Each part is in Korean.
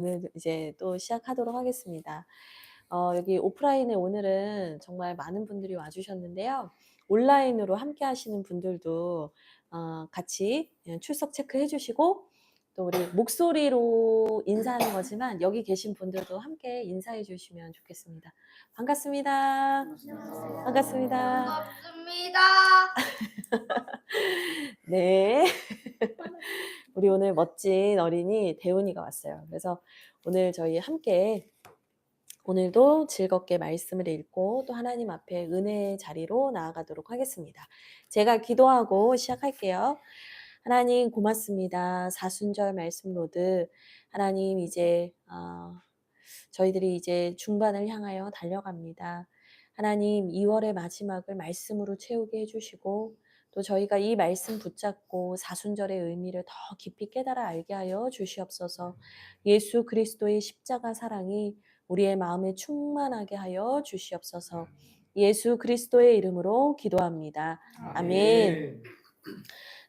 오늘 이제 또 시작하도록 하겠습니다. 여기 오프라인에 오늘은 정말 많은 분들이 와주셨는데요. 온라인으로 함께 하시는 분들도 같이 출석 체크해 주시고, 또 우리 목소리로 인사하는 거지만 여기 계신 분들도 함께 인사해 주시면 좋겠습니다. 반갑습니다. 반갑습니다. 반갑습니다. 네. 우리 오늘 멋진 어린이 대훈이가 왔어요. 그래서 오늘 저희 함께 오늘도 즐겁게 말씀을 읽고 또 하나님 앞에 은혜의 자리로 나아가도록 하겠습니다. 제가 기도하고 시작할게요. 하나님 고맙습니다. 사순절 말씀 로드. 하나님 이제 저희들이 이제 중반을 향하여 달려갑니다. 하나님 2월의 마지막을 말씀으로 채우게 해주시고, 또 저희가 이 말씀 붙잡고 사순절의 의미를 더 깊이 깨달아 알게 하여 주시옵소서. 예수 그리스도의 십자가 사랑이 우리의 마음에 충만하게 하여 주시옵소서. 예수 그리스도의 이름으로 기도합니다. 아멘.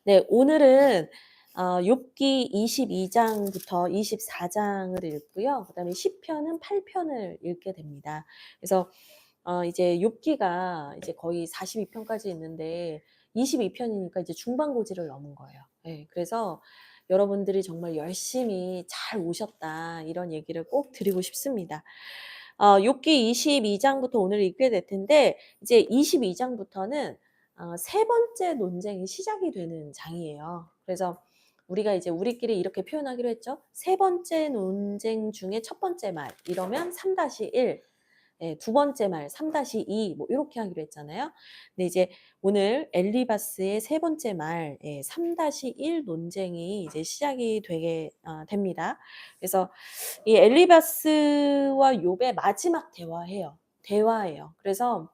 네, 오늘은 욥기 22장부터 24장을 읽고요. 그다음에 시편은 8편을 읽게 됩니다. 그래서 이제 욥기가 이제 거의 42편까지 있는데 22편이니까 이제 중반고지를 넘은 거예요. 네, 그래서 여러분들이 정말 열심히 잘 오셨다, 이런 얘기를 꼭 드리고 싶습니다. 욥기 22장부터 오늘 읽게 될 텐데, 이제 22장부터는 세 번째 논쟁이 시작이 되는 장이에요. 그래서 우리가 이제 우리끼리 이렇게 표현하기로 했죠. 세 번째 논쟁 중에 첫 번째 말, 이러면 3-1, 두 번째 말 3-2, 뭐 이렇게 하기로 했잖아요. 근데 이제 오늘 엘리바스의 세 번째 말 3-1 논쟁이 이제 시작이 되게 됩니다. 그래서 이 엘리바스와 욥의 마지막 대화예요. 그래서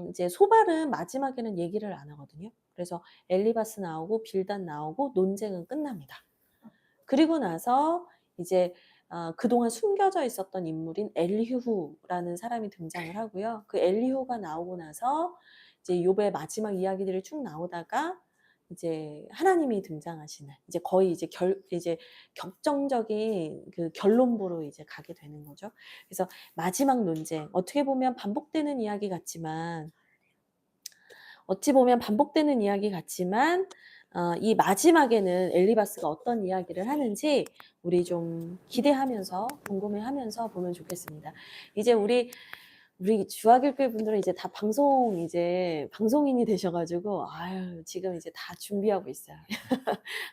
이제 소발은 마지막에는 얘기를 안 하거든요. 그래서 엘리바스 나오고 빌단 나오고 논쟁은 끝납니다. 그리고 나서 이제 그동안 숨겨져 있었던 인물인 엘리후라는 사람이 등장을 하고요. 그 엘리후가 나오고 나서 이제 욥의 마지막 이야기들이 쭉 나오다가 이제 하나님이 등장하시는, 이제 거의 이제 격정적인 그 결론부로 이제 가게 되는 거죠. 그래서 마지막 논쟁, 어떻게 보면 반복되는 이야기 같지만 이 마지막에는 엘리바스가 어떤 이야기를 하는지 우리 좀 기대하면서 궁금해하면서 보면 좋겠습니다. 이제 우리 주학일교회 분들은 이제 다 방송인이 되셔가지고 지금 이제 다 준비하고 있어요.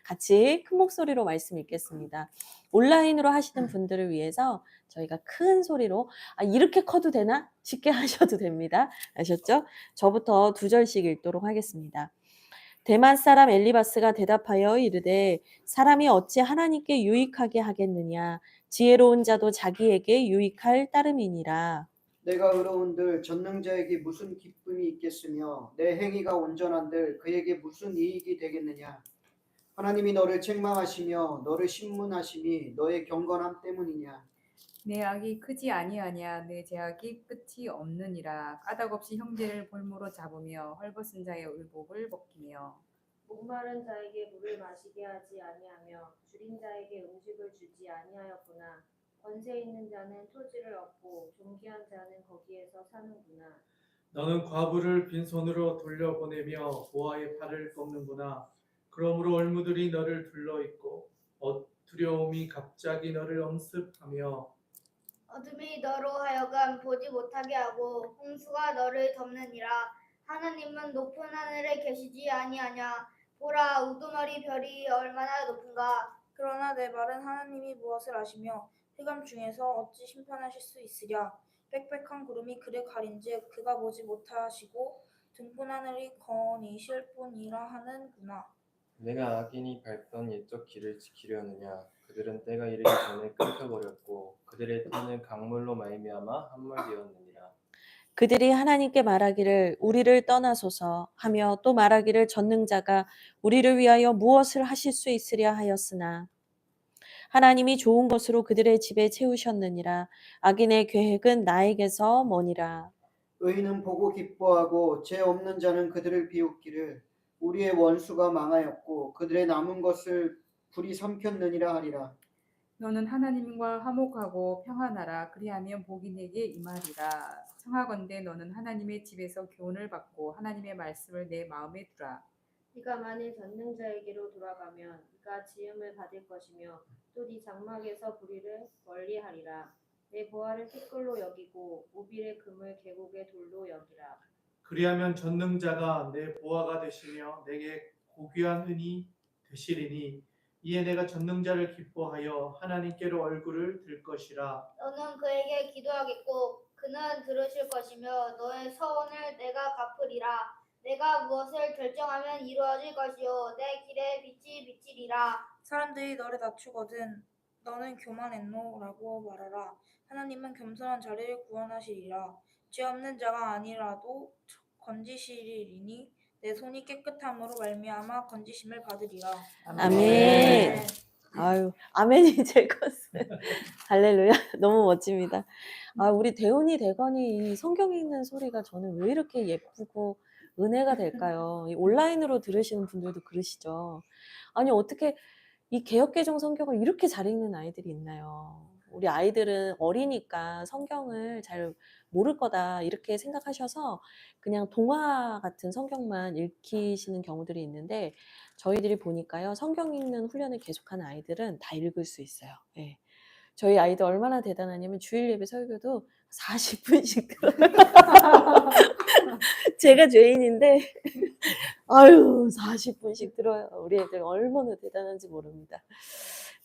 같이 큰 목소리로 말씀 읽겠습니다. 온라인으로 하시는 분들을 위해서 저희가 큰 소리로 이렇게 커도 되나? 쉽게 하셔도 됩니다. 아셨죠? 저부터 2절씩 읽도록 하겠습니다. 대만 사람 엘리바스가 대답하여 이르되 사람이 어찌 하나님께 유익하게 하겠느냐? 지혜로운 자도 자기에게 유익할 따름이니라. 내가 의로운들 전능자에게 무슨 기쁨이 있겠으며 내 행위가 온전한들 그에게 무슨 이익이 되겠느냐? 하나님이 너를 책망하시며 너를 신문하심이 너의 경건함 때문이냐? 내 악이 크지 아니하냐 내 죄악이 끝이 없느니라. 까닭없이 형제를 볼모로 잡으며 헐벗은 자의 의복을 벗기며 목마른 자에게 물을 마시게 하지 아니하며 줄인 자에게 음식을 주지 아니하였구나. 권세 있는 자는 토지를 얻고 존귀한 자는 거기에서 사는구나. 너는 과부를 빈손으로 돌려보내며 보아의 팔을 꺾는구나. 그러므로 얼무들이 너를 둘러있고 두려움이 갑자기 너를 엄습하며 어둠이 너로 하여금 보지 못하게 하고 홍수가 너를 덮느니라. 하느님은 높은 하늘에 계시지 아니하냐? 보라, 우두머리 별이 얼마나 높은가? 그러나 내 말은 하나님이 무엇을 아시며 흑암 중에서 어찌 심판하실 수 있으랴. 빽빽한 구름이 그를 가린즉 그가 보지 못하시고 등분 하늘이 거니실 뿐이라 하는구나. 내가 악인이 밟던 옛적 길을 지키려느냐. 그들은 때가 이르기 전에 끊겨버렸고 그들의 터는 강물로 말미암아 함몰되었느니라. 그들이 하나님께 말하기를 우리를 떠나소서 하며 또 말하기를 전능자가 우리를 위하여 무엇을 하실 수 있으랴 하였으나 하나님이 좋은 것으로 그들의 집에 채우셨느니라. 악인의 계획은 나에게서 머니라. 의인은 보고 기뻐하고 죄 없는 자는 그들을 비웃기를 우리의 원수가 망하였고 그들의 남은 것을 불이 삼켰느니라 하리라. 너는 하나님과 화목하고 평안하라. 그리하면 복이 내게 임하리라. 청하건대 너는 하나님의 집에서 교훈을 받고 하나님의 말씀을 내 마음에 두라. 네가 만일 전능자에게로 돌아가면 네가 지음을 받을 것이며 또 네 장막에서 불의를 멀리하리라. 내 보화를 티끌로 여기고 오빌의 금을 계곡의 돌로 여기라. 그리하면 전능자가 내 보화가 되시며 내게 고귀한 은이 되시리니 이에 내가 전능자를 기뻐하여 하나님께로 얼굴을 들 것이라. 너는 그에게 기도하겠고 그는 들으실 것이며 너의 서원을 내가 갚으리라. 내가 무엇을 결정하면 이루어질 것이요 내 길에 빛이 비치리라. 사람들이 너를 낮추거든 너는 교만했노라고 말하라. 하나님은 겸손한 자를 구원하시리라. 죄 없는 자가 아니라도 건지시리니 내 손이 깨끗함으로 말미암아 건지심을 받으리라. 아멘. 아유, 아멘이 제 것은. 할렐루야. 너무 멋집니다. 아, 우리 대훈이 대건이 이 성경 읽는 소리가 저는 왜 이렇게 예쁘고 은혜가 될까요? 이 온라인으로 들으시는 분들도 그러시죠. 아니, 어떻게 이 개역개정 성경을 이렇게 잘 읽는 아이들이 있나요? 우리 아이들은 어리니까 성경을 잘 모를 거다 이렇게 생각하셔서 그냥 동화 같은 성경만 읽히시는 경우들이 있는데 저희들이 보니까요, 성경 읽는 훈련을 계속하는 아이들은 다 읽을 수 있어요. 예. 저희 아이들 얼마나 대단하냐면 주일 예배 설교도 40분씩 들어요. 제가 죄인인데 아유 40분씩 들어요. 우리 애들 얼마나 대단한지 모릅니다.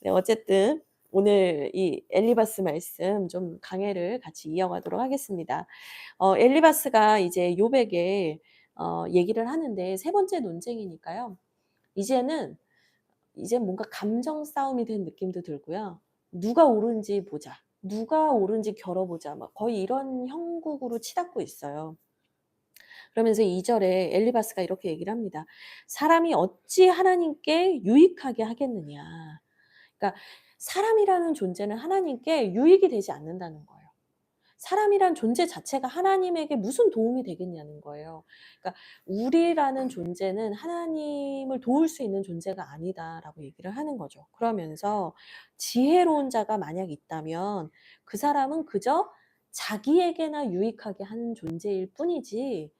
네, 어쨌든 오늘 이 엘리바스 말씀 좀 강해를 같이 이어가도록 하겠습니다. 엘리바스가 이제 욥에게 얘기를 하는데 세 번째 논쟁이니까요. 이제는 이제 뭔가 감정 싸움이 된 느낌도 들고요. 누가 옳은지 보자. 누가 옳은지 겨뤄보자. 막 거의 이런 형국으로 치닫고 있어요. 그러면서 2절에 엘리바스가 이렇게 얘기를 합니다. 사람이 어찌 하나님께 유익하게 하겠느냐. 그러니까 사람이라는 존재는 하나님께 유익이 되지 않는다는 거예요. 사람이란 존재 자체가 하나님에게 무슨 도움이 되겠냐는 거예요. 그러니까 우리라는 존재는 하나님을 도울 수 있는 존재가 아니다라고 얘기를 하는 거죠. 그러면서 지혜로운 자가 만약 있다면 그 사람은 그저 자기에게나 유익하게 하는 존재일 뿐이지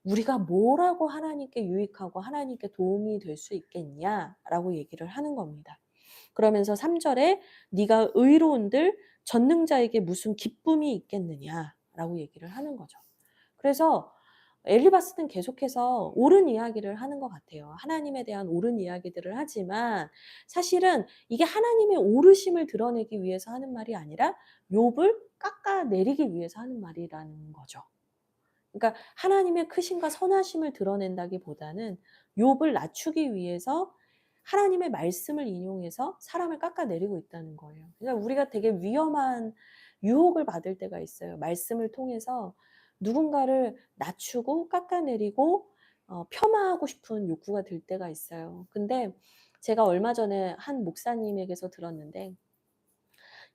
우리가 뭐라고 하나님께 유익하고 하나님께 도움이 될 수 있겠냐라고 얘기를 하는 겁니다. 그러면서 3절에 네가 의로운들 전능자에게 무슨 기쁨이 있겠느냐라고 얘기를 하는 거죠. 그래서 엘리바스는 계속해서 옳은 이야기를 하는 것 같아요. 하나님에 대한 옳은 이야기들을 하지만 사실은 이게 하나님의 옳으심을 드러내기 위해서 하는 말이 아니라 욥을 깎아내리기 위해서 하는 말이라는 거죠. 그러니까 하나님의 크심과 선하심을 드러낸다기보다는 욥을 낮추기 위해서 하나님의 말씀을 인용해서 사람을 깎아내리고 있다는 거예요. 그러니까 우리가 되게 위험한 유혹을 받을 때가 있어요. 말씀을 통해서 누군가를 낮추고 깎아내리고 폄하하고 싶은 욕구가 들 때가 있어요. 근데 제가 얼마 전에 한 목사님에게서 들었는데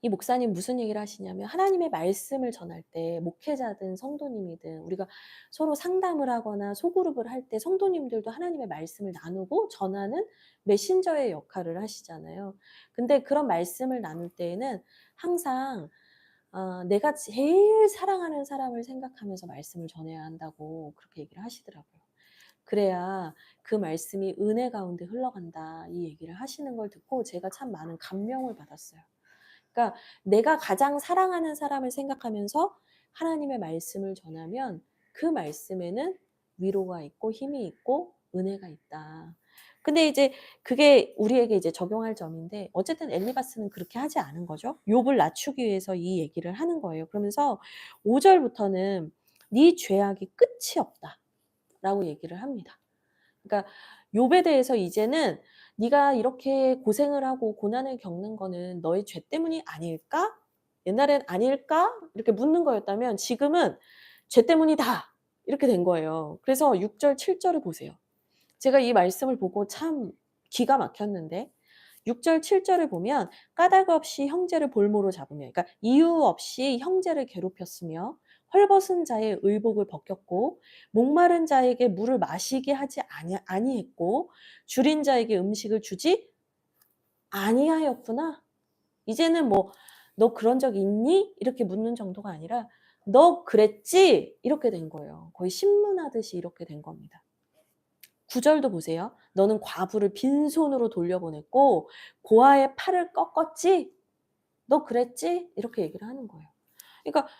이 목사님 무슨 얘기를 하시냐면 하나님의 말씀을 전할 때 목회자든 성도님이든 우리가 서로 상담을 하거나 소그룹을 할 때 성도님들도 하나님의 말씀을 나누고 전하는 메신저의 역할을 하시잖아요. 근데 그런 말씀을 나눌 때에는 항상 내가 제일 사랑하는 사람을 생각하면서 말씀을 전해야 한다고 그렇게 얘기를 하시더라고요. 그래야 그 말씀이 은혜 가운데 흘러간다 이 얘기를 하시는 걸 듣고 제가 참 많은 감명을 받았어요. 그러니까 내가 가장 사랑하는 사람을 생각하면서 하나님의 말씀을 전하면 그 말씀에는 위로가 있고 힘이 있고 은혜가 있다. 근데 이제 그게 우리에게 이제 적용할 점인데 어쨌든 엘리바스는 그렇게 하지 않은 거죠. 욥을 낮추기 위해서 이 얘기를 하는 거예요. 그러면서 5절부터는 네 죄악이 끝이 없다라고 얘기를 합니다. 그러니까 욥에 대해서 이제는 네가 이렇게 고생을 하고 고난을 겪는 거는 너의 죄 때문이 아닐까? 옛날엔 아닐까? 이렇게 묻는 거였다면 지금은 죄 때문이다. 이렇게 된 거예요. 그래서 6절, 7절을 보세요. 제가 이 말씀을 보고 참 기가 막혔는데 6절, 7절을 보면 까닭 없이 형제를 볼모로 잡으며 그러니까 이유 없이 형제를 괴롭혔으며 헐벗은 자의 의복을 벗겼고 목마른 자에게 물을 마시게 하지 아니했고 줄인 자에게 음식을 주지 아니하였구나. 이제는 뭐 너 그런 적 있니? 이렇게 묻는 정도가 아니라 너 그랬지? 이렇게 된 거예요. 거의 신문하듯이 이렇게 된 겁니다. 9절도 보세요. 너는 과부를 빈손으로 돌려보냈고 고아의 팔을 꺾었지? 너 그랬지? 이렇게 얘기를 하는 거예요. 그러니까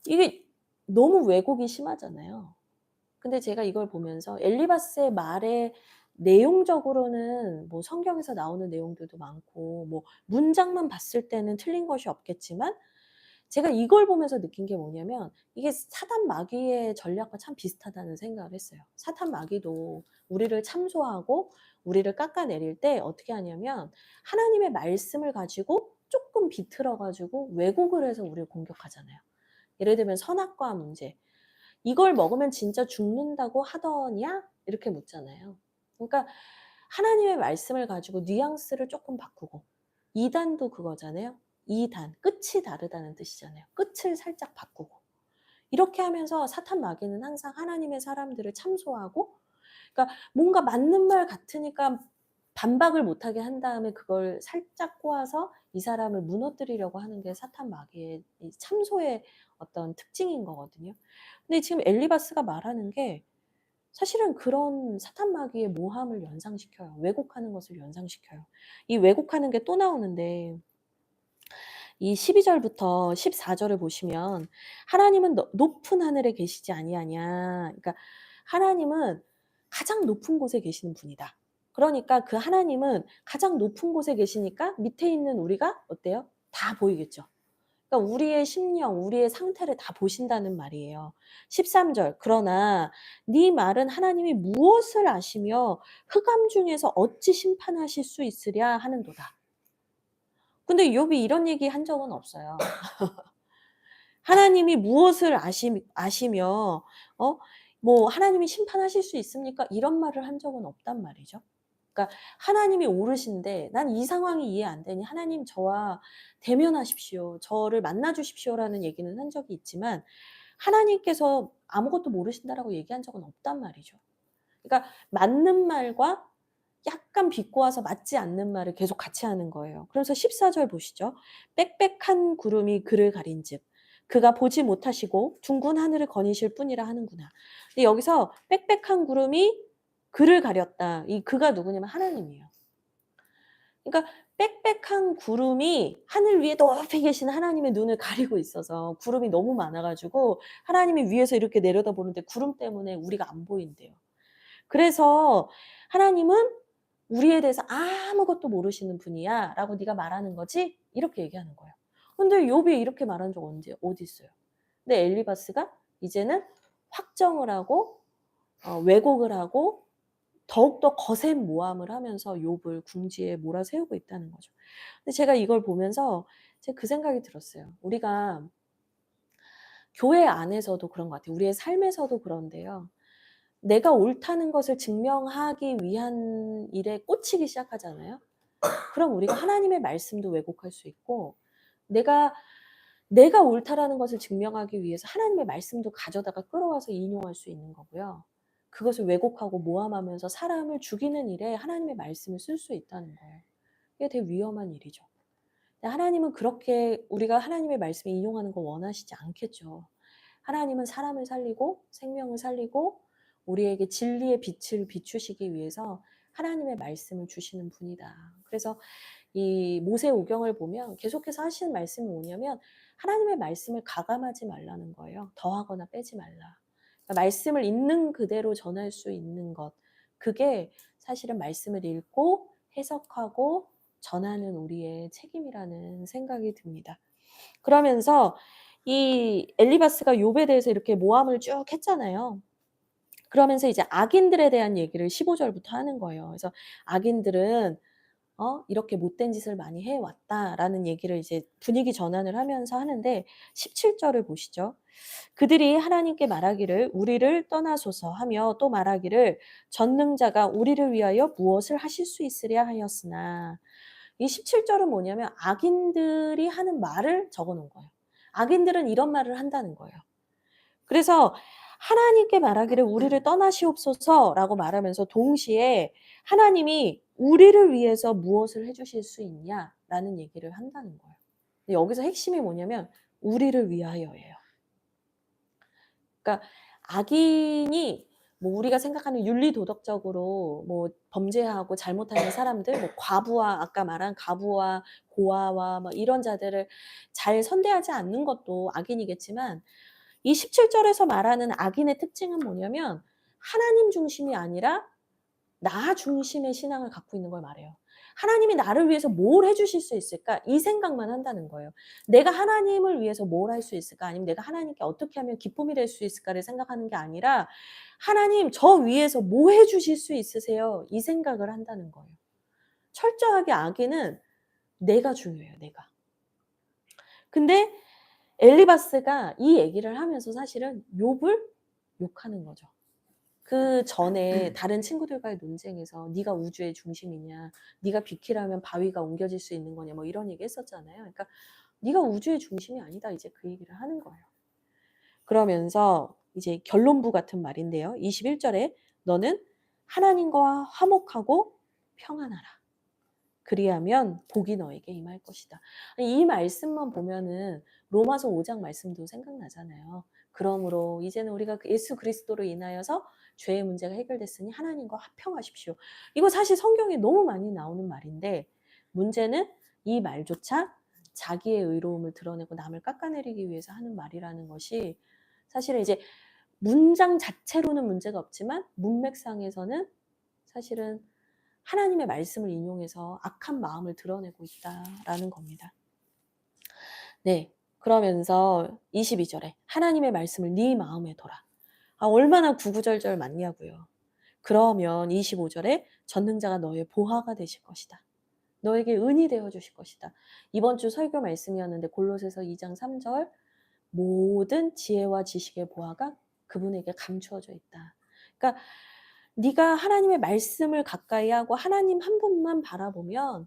이게 너무 왜곡이 심하잖아요. 근데 제가 이걸 보면서 엘리바스의 말에 내용적으로는 뭐 성경에서 나오는 내용들도 많고 뭐 문장만 봤을 때는 틀린 것이 없겠지만 제가 이걸 보면서 느낀 게 뭐냐면 이게 사단 마귀의 전략과 참 비슷하다는 생각을 했어요. 사단 마귀도 우리를 참소하고 우리를 깎아내릴 때 어떻게 하냐면 하나님의 말씀을 가지고 조금 비틀어 가지고 왜곡을 해서 우리를 공격하잖아요. 예를 들면 선악과 문제. 이걸 먹으면 진짜 죽는다고 하더냐? 이렇게 묻잖아요. 그러니까 하나님의 말씀을 가지고 뉘앙스를 조금 바꾸고 이단도 그거잖아요. 이단, 끝이 다르다는 뜻이잖아요. 끝을 살짝 바꾸고 이렇게 하면서 사탄 마귀는 항상 하나님의 사람들을 참소하고 그러니까 뭔가 맞는 말 같으니까 반박을 못하게 한 다음에 그걸 살짝 꼬아서 이 사람을 무너뜨리려고 하는 게 사탄 마귀의 이 참소의 어떤 특징인 거거든요. 근데 지금 엘리바스가 말하는 게 사실은 그런 사탄 마귀의 모함을 연상시켜요. 왜곡하는 것을 연상시켜요. 이 왜곡하는 게 또 나오는데 이 12절부터 14절을 보시면 하나님은 높은 하늘에 계시지 아니하냐. 그러니까 하나님은 가장 높은 곳에 계시는 분이다. 그러니까 그 하나님은 가장 높은 곳에 계시니까 밑에 있는 우리가 어때요? 다 보이겠죠. 그러니까 우리의 심령, 우리의 상태를 다 보신다는 말이에요. 13절. 그러나 네 말은 하나님이 무엇을 아시며 흑암 중에서 어찌 심판하실 수 있으랴 하는도다. 근데 욥이 이런 얘기 한 적은 없어요. 하나님이 무엇을 아시며 뭐 하나님이 심판하실 수 있습니까? 이런 말을 한 적은 없단 말이죠. 그러니까 하나님이 오르신데 난 이 상황이 이해 안 되니 하나님 저와 대면하십시오. 저를 만나 주십시오라는 얘기는 한 적이 있지만 하나님께서 아무것도 모르신다라고 얘기한 적은 없단 말이죠. 그러니까 맞는 말과 약간 비꼬아서 맞지 않는 말을 계속 같이 하는 거예요. 그래서 14절 보시죠. 빽빽한 구름이 그를 가린즉 그가 보지 못하시고 둥근 하늘을 거니실 뿐이라 하는구나. 근데 여기서 빽빽한 구름이 그를 가렸다. 이 그가 누구냐면 하나님이에요. 그러니까 빽빽한 구름이 하늘 위에 높이 계신 하나님의 눈을 가리고 있어서 구름이 너무 많아가지고 하나님이 위에서 이렇게 내려다보는데 구름 때문에 우리가 안 보인대요. 그래서 하나님은 우리에 대해서 아무것도 모르시는 분이야 라고 네가 말하는 거지? 이렇게 얘기하는 거예요. 근데 욥이 이렇게 말한 적 어디 있어요? 근데 엘리바스가 이제는 확정을 하고 왜곡을 하고 더욱더 거센 모함을 하면서 욥을 궁지에 몰아세우고 있다는 거죠. 근데 제가 이걸 보면서 제가 그 생각이 들었어요. 우리가 교회 안에서도 그런 것 같아요. 우리의 삶에서도 그런데요. 내가 옳다는 것을 증명하기 위한 일에 꽂히기 시작하잖아요. 그럼 우리가 하나님의 말씀도 왜곡할 수 있고 내가 옳다라는 것을 증명하기 위해서 하나님의 말씀도 가져다가 끌어와서 인용할 수 있는 거고요. 그것을 왜곡하고 모함하면서 사람을 죽이는 일에 하나님의 말씀을 쓸 수 있다는 거예요. 이게 되게 위험한 일이죠. 근데 하나님은 그렇게 우리가 하나님의 말씀을 인용하는 거 원하시지 않겠죠. 하나님은 사람을 살리고 생명을 살리고 우리에게 진리의 빛을 비추시기 위해서 하나님의 말씀을 주시는 분이다. 그래서 이 모세오경을 보면 계속해서 하시는 말씀이 뭐냐면 하나님의 말씀을 가감하지 말라는 거예요. 더하거나 빼지 말라. 그러니까 말씀을 있는 그대로 전할 수 있는 것. 그게 사실은 말씀을 읽고 해석하고 전하는 우리의 책임이라는 생각이 듭니다. 그러면서 이 엘리바스가 욥에 대해서 이렇게 모함을 쭉 했잖아요. 그러면서 이제 악인들에 대한 얘기를 15절부터 하는 거예요. 그래서 악인들은 이렇게 못된 짓을 많이 해왔다라는 얘기를 이제 분위기 전환을 하면서 하는데 17절을 보시죠. 그들이 하나님께 말하기를 우리를 떠나소서 하며 또 말하기를 전능자가 우리를 위하여 무엇을 하실 수 있으랴 하였으나 이 17절은 뭐냐면 악인들이 하는 말을 적어놓은 거예요. 악인들은 이런 말을 한다는 거예요. 그래서 하나님께 말하기를 우리를 떠나시옵소서라고 말하면서 동시에 하나님이 우리를 위해서 무엇을 해주실 수 있냐라는 얘기를 한다는 거예요. 근데 여기서 핵심이 뭐냐면 우리를 위하여예요. 그러니까 악인이 뭐 우리가 생각하는 윤리 도덕적으로 뭐 범죄하고 잘못하는 사람들, 뭐 과부와 아까 말한 과부와 고아와 뭐 이런 자들을 잘 선대하지 않는 것도 악인이겠지만 이 17절에서 말하는 악인의 특징은 뭐냐면 하나님 중심이 아니라 나 중심의 신앙을 갖고 있는 걸 말해요. 하나님이 나를 위해서 뭘 해주실 수 있을까? 이 생각만 한다는 거예요. 내가 하나님을 위해서 뭘 할 수 있을까? 아니면 내가 하나님께 어떻게 하면 기쁨이 될 수 있을까를 생각하는 게 아니라 하나님 저 위해서 뭐 해주실 수 있으세요? 이 생각을 한다는 거예요. 철저하게 악인은 내가 중요해요. 내가. 근데 엘리바스가 이 얘기를 하면서 사실은 욥을 욕하는 거죠. 그 전에 다른 친구들과의 논쟁에서 네가 우주의 중심이냐, 네가 비키라면 바위가 옮겨질 수 있는 거냐, 뭐 이런 얘기 했었잖아요. 그러니까 네가 우주의 중심이 아니다, 이제 그 얘기를 하는 거예요. 그러면서 이제 결론부 같은 말인데요. 21절에 너는 하나님과 화목하고 평안하라. 그리하면 복이 너에게 임할 것이다. 이 말씀만 보면은 로마서 5장 말씀도 생각나잖아요. 그러므로 이제는 우리가 예수 그리스도로 인하여서 죄의 문제가 해결됐으니 하나님과 화평하십시오. 이거 사실 성경에 너무 많이 나오는 말인데 문제는 이 말조차 자기의 의로움을 드러내고 남을 깎아내리기 위해서 하는 말이라는 것이 사실은 이제 문장 자체로는 문제가 없지만 문맥상에서는 사실은 하나님의 말씀을 인용해서 악한 마음을 드러내고 있다라는 겁니다. 네, 그러면서 22절에 하나님의 말씀을 네 마음에 둬라. 얼마나 구구절절 맞냐고요. 그러면 25절에 전능자가 너의 보화가 되실 것이다. 너에게 은이 되어 주실 것이다. 이번 주 설교 말씀이었는데 골로새서 2장 3절 모든 지혜와 지식의 보화가 그분에게 감추어져 있다. 그러니까 네가 하나님의 말씀을 가까이 하고 하나님 한 분만 바라보면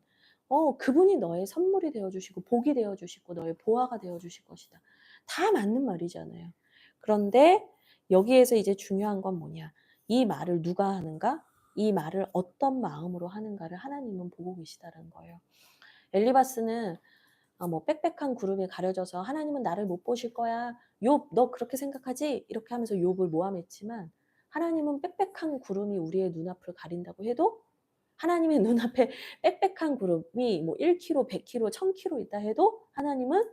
그분이 너의 선물이 되어 주시고 복이 되어 주시고 너의 보화가 되어 주실 것이다. 다 맞는 말이잖아요. 그런데 여기에서 이제 중요한 건 뭐냐? 이 말을 누가 하는가? 이 말을 어떤 마음으로 하는가를 하나님은 보고 계시다는 거예요. 엘리바스는 뭐 빽빽한 구름이 가려져서 하나님은 나를 못 보실 거야. 욥, 너 그렇게 생각하지? 이렇게 하면서 욥을 모함했지만 하나님은 빽빽한 구름이 우리의 눈앞을 가린다고 해도 하나님의 눈앞에 빽빽한 구름이 뭐 1km, 100km, 1000km 있다 해도 하나님은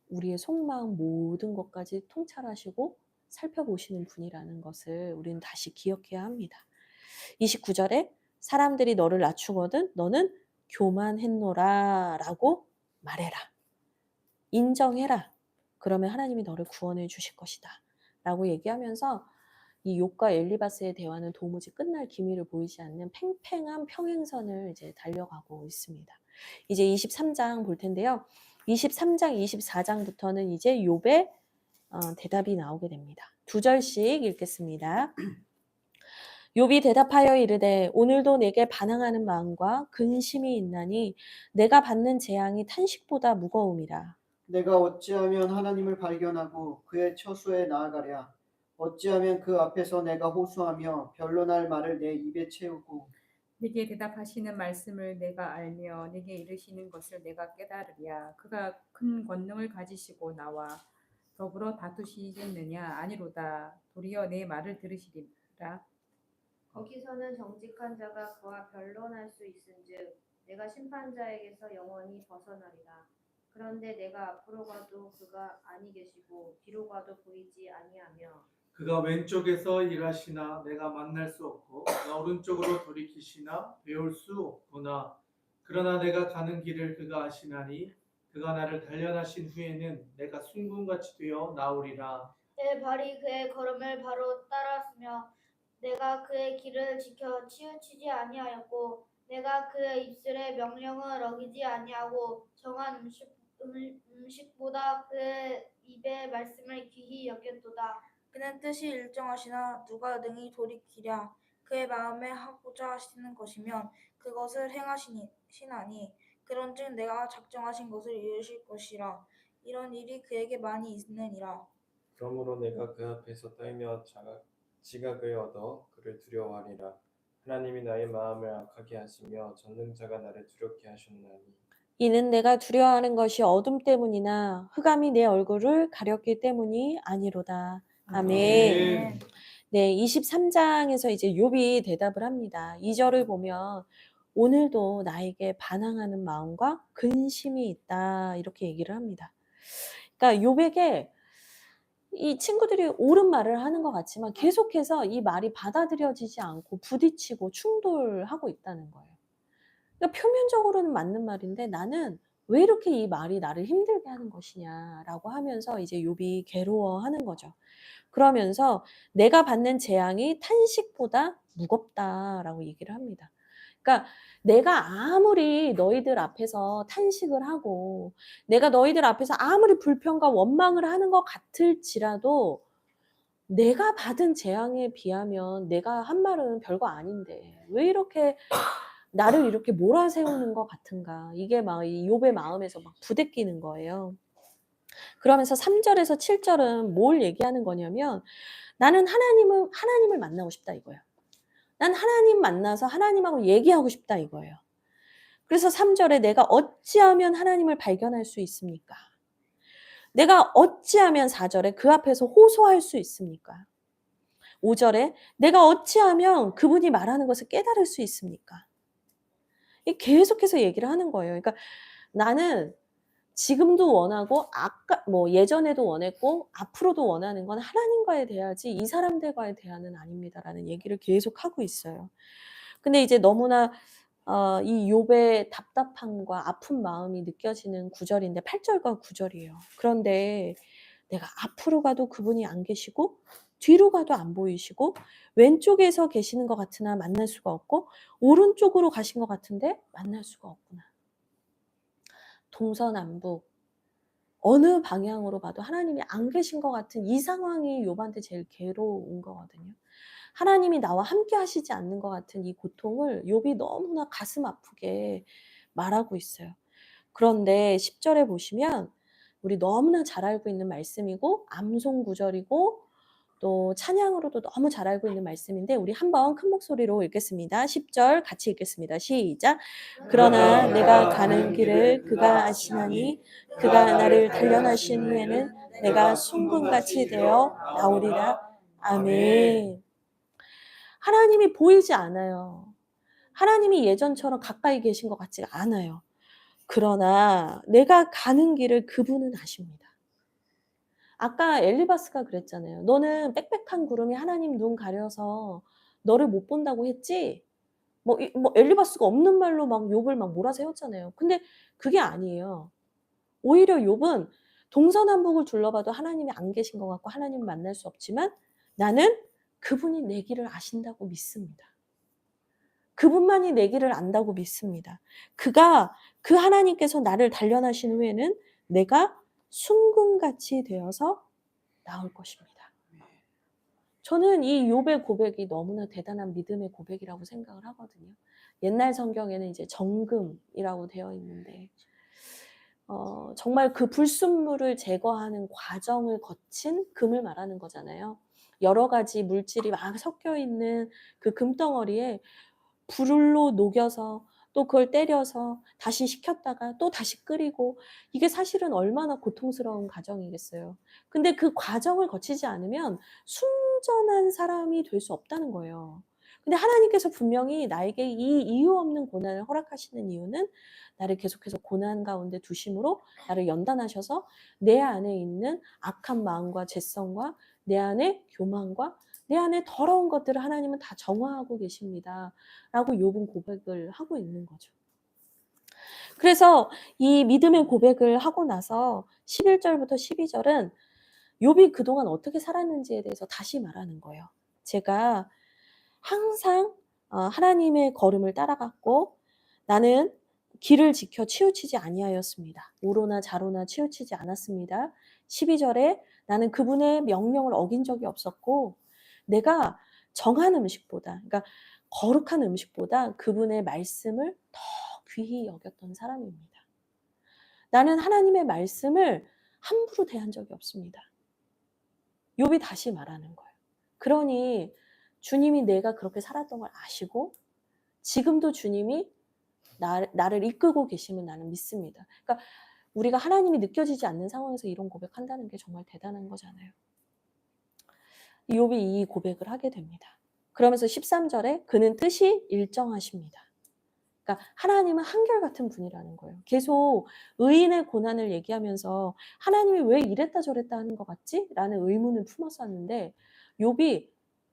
우리의 속마음 모든 것까지 통찰하시고 살펴보시는 분이라는 것을 우리는 다시 기억해야 합니다. 29절에 사람들이 너를 낮추거든 너는 교만했노라 라고 말해라. 인정해라. 그러면 하나님이 너를 구원해 주실 것이다. 라고 얘기하면서 이 욥과 엘리바스의 대화는 도무지 끝날 기미를 보이지 않는 팽팽한 평행선을 이제 달려가고 있습니다. 이제 23장 볼 텐데요. 23장, 24장부터는 이제 욥의 대답이 나오게 됩니다. 2절씩 읽겠습니다. 욥이 대답하여 이르되 오늘도 내게 반항하는 마음과 근심이 있나니 내가 받는 재앙이 탄식보다 무거움이라. 내가 어찌하면 하나님을 발견하고 그의 처소에 나아가랴. 어찌하면 그 앞에서 내가 호소하며 변론할 말을 내 입에 채우고 내게 대답하시는 말씀을 내가 알며 내게 이르시는 것을 내가 깨달으랴. 그가 큰 권능을 가지시고 나와 더불어 다투시겠느냐? 아니로다. 도리어 내 말을 들으시리라. 거기서는 정직한 자가 그와 변론할 수 있은즉 내가 심판자에게서 영원히 벗어나리라. 그런데 내가 앞으로 가도 그가 아니 계시고 뒤로 가도 보이지 아니하며 그가 왼쪽에서 일하시나 내가 만날 수 없고 나 오른쪽으로 돌이키시나 배울 수 없구나. 그러나 내가 가는 길을 그가 아시나니 그가 나를 단련하신 후에는 내가 순금같이 되어 나오리라. 내 발이 그의 걸음을 바로 따랐으며 내가 그의 길을 지켜 치우치지 아니하였고 내가 그의 입술의 명령을 어기지 아니하고 정한 음식보다 그의 입의 말씀을 귀히 여겼도다. 그는 뜻이 일정하시나 누가 능히 돌이키랴. 그의 마음에 하고자 하시는 것이면 그것을 행하시나니 그런즉 내가 작정하신 것을 이루실 것이라. 이런 일이 그에게 많이 있느니라. 그러므로 내가 그 앞에서 떨며 지각을 얻어 그를 두려워하리라. 하나님이 나의 마음을 악하게 하시며 전능자가 나를 두렵게 하셨나니 이는 내가 두려워하는 것이 어둠 때문이나 흑암이 내 얼굴을 가렸기 때문이 아니로다. 아멘. 네, 23장에서 이제 욥이 대답을 합니다. 2절을 보면 오늘도 나에게 반항하는 마음과 근심이 있다. 이렇게 얘기를 합니다. 그러니까 욥에게 이 친구들이 옳은 말을 하는 것 같지만 계속해서 이 말이 받아들여지지 않고 부딪히고 충돌하고 있다는 거예요. 그러니까 표면적으로는 맞는 말인데 나는 왜 이렇게 이 말이 나를 힘들게 하는 것이냐라고 하면서 이제 욥이 괴로워하는 거죠. 그러면서 내가 받는 재앙이 탄식보다 무겁다라고 얘기를 합니다. 그러니까 내가 아무리 너희들 앞에서 탄식을 하고 내가 너희들 앞에서 아무리 불평과 원망을 하는 것 같을지라도 내가 받은 재앙에 비하면 내가 한 말은 별거 아닌데 왜 이렇게 나를 이렇게 몰아세우는 것 같은가. 이게 막 이 욥의 마음에서 막 부대끼는 거예요. 그러면서 3절에서 7절은 뭘 얘기하는 거냐면 나는 하나님을 만나고 싶다 이거예요. 난 하나님 만나서 하나님하고 얘기하고 싶다 이거예요. 그래서 3절에 내가 어찌하면 하나님을 발견할 수 있습니까? 내가 어찌하면 4절에 그 앞에서 호소할 수 있습니까? 5절에 내가 어찌하면 그분이 말하는 것을 깨달을 수 있습니까? 계속해서 얘기를 하는 거예요. 그러니까 나는 지금도 원하고 아까 뭐 예전에도 원했고 앞으로도 원하는 건 하나님과의 대화지 이 사람들과의 대화는 아닙니다라는 얘기를 계속 하고 있어요. 근데 이제 너무나 이 욥의 답답함과 아픈 마음이 느껴지는 구절인데 8절과 9절이에요. 그런데 내가 앞으로 가도 그분이 안 계시고 뒤로 가도 안 보이시고 왼쪽에서 계시는 것 같으나 만날 수가 없고 오른쪽으로 가신 것 같은데 만날 수가 없구나. 동서남북 어느 방향으로 봐도 하나님이 안 계신 것 같은 이 상황이 욥한테 제일 괴로운 거거든요. 하나님이 나와 함께 하시지 않는 것 같은 이 고통을 욥이 너무나 가슴 아프게 말하고 있어요. 그런데 10절에 보시면 우리 너무나 잘 알고 있는 말씀이고 암송 구절이고 또 찬양으로도 너무 잘 알고 있는 말씀인데 우리 한번 큰 목소리로 읽겠습니다. 10절 같이 읽겠습니다. 시작. 그러나 내가 가는 길을 그가 아시나니 그가 나를 단련하신 후에는 내가 숭금같이 되어 나오리라. 아멘. 하나님이 보이지 않아요. 하나님이 예전처럼 가까이 계신 것 같지가 않아요. 그러나 내가 가는 길을 그분은 아십니다. 아까 엘리바스가 그랬잖아요. 너는 빽빽한 구름이 하나님 눈 가려서 너를 못 본다고 했지? 뭐 엘리바스가 없는 말로 막 욥을 막 몰아세웠잖아요. 근데 그게 아니에요. 오히려 욥은 동서남북을 둘러봐도 하나님이 안 계신 것 같고 하나님을 만날 수 없지만 나는 그분이 내 길을 아신다고 믿습니다. 그분만이 내 길을 안다고 믿습니다. 그 하나님께서 나를 단련하신 후에는 내가 순금같이 되어서 나올 것입니다. 저는 이 욥의 고백이 너무나 대단한 믿음의 고백이라고 생각을 하거든요. 옛날 성경에는 이제 정금이라고 되어 있는데 정말 그 불순물을 제거하는 과정을 거친 금을 말하는 거잖아요. 여러 가지 물질이 막 섞여 있는 그 금덩어리에 불로 녹여서 또 그걸 때려서 다시 식혔다가 또 다시 끓이고 이게 사실은 얼마나 고통스러운 과정이겠어요. 근데 그 과정을 거치지 않으면 순전한 사람이 될 수 없다는 거예요. 근데 하나님께서 분명히 나에게 이 이유 없는 고난을 허락하시는 이유는 나를 계속해서 고난 가운데 두심으로 나를 연단하셔서 내 안에 있는 악한 마음과 죄성과 내 안에 교만과 내 안에 더러운 것들을 하나님은 다 정화하고 계십니다. 라고 욥은 고백을 하고 있는 거죠. 그래서 이 믿음의 고백을 하고 나서 11절부터 12절은 욥이 그동안 어떻게 살았는지에 대해서 다시 말하는 거예요. 제가 항상 하나님의 걸음을 따라갔고 나는 길을 지켜 치우치지 아니하였습니다. 우로나 좌로나 치우치지 않았습니다. 12절에 나는 그분의 명령을 어긴 적이 없었고 내가 정한 음식보다 그러니까 거룩한 음식보다 그분의 말씀을 더 귀히 여겼던 사람입니다. 나는 하나님의 말씀을 함부로 대한 적이 없습니다. 욥이 다시 말하는 거예요. 그러니 주님이 내가 그렇게 살았던 걸 아시고 지금도 주님이 나를 이끌고 계시면 나는 믿습니다. 그러니까 우리가 하나님이 느껴지지 않는 상황에서 이런 고백한다는 게 정말 대단한 거잖아요. 욥이 이 고백을 하게 됩니다. 그러면서 13절에 그는 뜻이 일정하십니다. 그러니까 하나님은 한결같은 분이라는 거예요. 계속 의인의 고난을 얘기하면서 하나님이 왜 이랬다 저랬다 하는 것 같지? 라는 의문을 품었었는데 욥이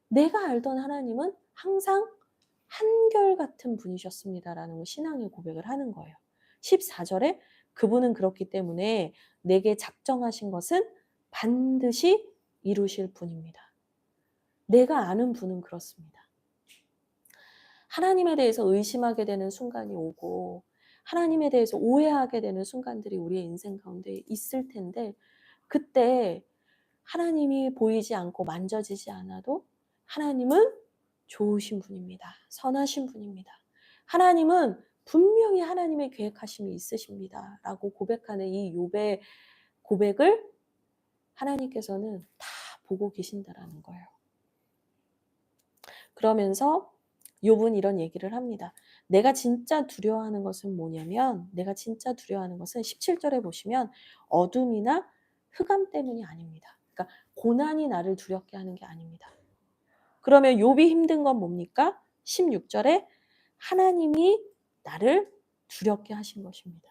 내가 알던 하나님은 항상 한결같은 분이셨습니다라는 신앙의 고백을 하는 거예요. 14절에 그분은 그렇기 때문에 내게 작정하신 것은 반드시 이루실 분입니다. 내가 아는 분은 그렇습니다. 하나님에 대해서 의심하게 되는 순간이 오고 하나님에 대해서 오해하게 되는 순간들이 우리의 인생 가운데 있을 텐데 그때 하나님이 보이지 않고 만져지지 않아도 하나님은 좋으신 분입니다. 선하신 분입니다. 하나님은 분명히 하나님의 계획하심이 있으십니다. 라고 고백하는 이 욥의 고백을 하나님께서는 다 보고 계신다라는 거예요. 그러면서 욥은 이런 얘기를 합니다. 내가 진짜 두려워하는 것은 뭐냐면 내가 진짜 두려워하는 것은 17절에 보시면 어둠이나 흑암 때문이 아닙니다. 그러니까 고난이 나를 두렵게 하는 게 아닙니다. 그러면 욥이 힘든 건 뭡니까? 16절에 하나님이 나를 두렵게 하신 것입니다.